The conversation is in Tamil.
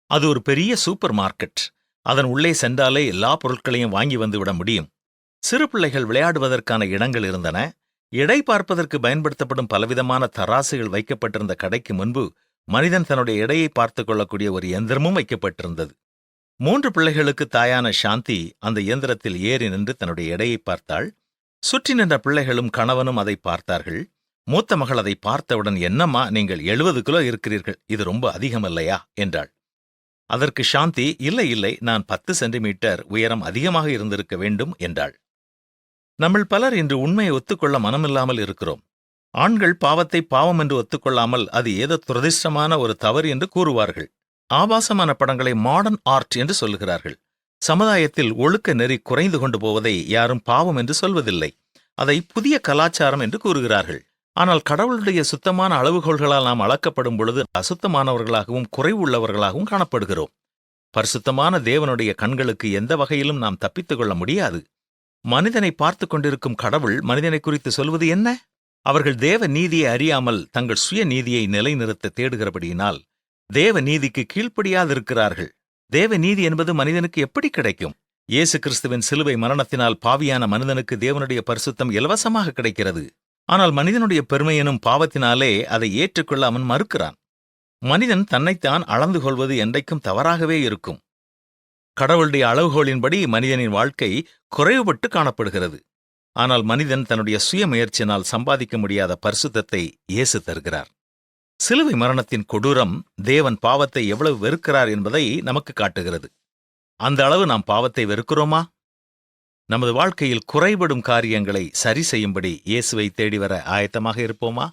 அது ஒரு பெரிய சூப்பர் மார்க்கெட். அதன் உள்ளே சென்றாலே எல்லா பொருட்களையும் வாங்கி வந்துவிட முடியும். சிறு பிள்ளைகள் விளையாடுவதற்கான இடங்கள் இருந்தன. எடை பார்ப்பதற்கு பயன்படுத்தப்படும் பலவிதமான தராசுகள் வைக்கப்பட்டிருந்த கடைக்கு முன்பு மனிதன் தன்னுடைய எடையை பார்த்துக் கொள்ளக்கூடிய ஒரு இயந்திரமும் வைக்கப்பட்டிருந்தது. 3 பிள்ளைகளுக்கு தாயான சாந்தி அந்த இயந்திரத்தில் ஏறி நின்று தன்னுடைய எடையை பார்த்தாள். சுற்றி நின்ற பிள்ளைகளும் கணவனும் அதை பார்த்தார்கள். மூத்த மகள் அதை பார்த்தவுடன், என்னம்மா, நீங்கள் 70 கிலோ இருக்கிறீர்கள், இது ரொம்ப அதிகமல்லையா என்றாள். அதற்கு சாந்தி, இல்லை இல்லை, நான் 10 சென்டிமீட்டர் உயரம் அதிகமாக இருந்திருக்க வேண்டும் என்றாள். நம்மில் பலர் இன்று உண்மையை ஒத்துக்கொள்ள மனமில்லாமல் இருக்கிறோம். ஆண்கள் பாவத்தை பாவம் என்று ஒத்துக்கொள்ளாமல் அது ஏதோ துரதிர்ஷ்டமான ஒரு தவறு என்று கூறுவார்கள். ஆபாசமான படங்களை மாடர்ன் ஆர்ட் என்று சொல்லுகிறார்கள். சமுதாயத்தில் ஒழுக்க நெறி குறைந்து கொண்டு போவதை யாரும் பாவம் என்று சொல்வதில்லை. அதை புதிய கலாச்சாரம் என்று கூறுகிறார்கள். ஆனால் கடவுளுடைய சுத்தமான அளவுகோல்களால் நாம் அளக்கப்படும் பொழுது அசுத்தமானவர்களாகவும் குறைவுள்ளவர்களாகவும் காணப்படுகிறோம். பரிசுத்தமான தேவனுடைய கண்களுக்கு எந்த வகையிலும் நாம் தப்பித்துக் கொள்ள முடியாது. மனிதனை பார்த்து கொண்டிருக்கும் கடவுள் மனிதனை குறித்து சொல்வது என்ன? அவர்கள் தேவ நீதியை அறியாமல் தங்கள் சுய நீதியை நிலைநிறுத்த தேடுகிறபடியினால் தேவ நீதிக்கு கீழ்ப்படியாதிருக்கிறார்கள். தேவ நீதி என்பது மனிதனுக்கு எப்படி கிடைக்கும்? இயேசு கிறிஸ்துவின் சிலுவை மரணத்தினால் பாவியான மனிதனுக்கு தேவனுடைய பரிசுத்தம் இலவசமாக கிடைக்கிறது. ஆனால் மனிதனுடைய பெருமையெனும் பாவத்தினாலே அதை ஏற்றுக்கொள்ள அவன் மறுக்கிறான். மனிதன் தன்னைத்தான் அளந்து கொள்வது என்றைக்கும் தவறாகவே இருக்கும். கடவுளுடைய அளவுகோலின்படி மனிதனின் வாழ்க்கை குறைவுபட்டு காணப்படுகிறது. ஆனால் மனிதன் தன்னுடைய சுய முயற்சியினால் சம்பாதிக்க முடியாத பரிசுத்தத்தை இயேசு தருகிறார். சிலுவை மரணத்தின் கொடூரம் தேவன் பாவத்தை எவ்வளவு வெறுக்கிறார் என்பதை நமக்கு காட்டுகிறது. அந்த அளவு நாம் பாவத்தை வெறுக்கிறோமா? நமது வாழ்க்கையில் குறைபடும் காரியங்களை சரி செய்யும்படி இயேசுவை தேடிவர ஆயத்தமாக இருப்போமா?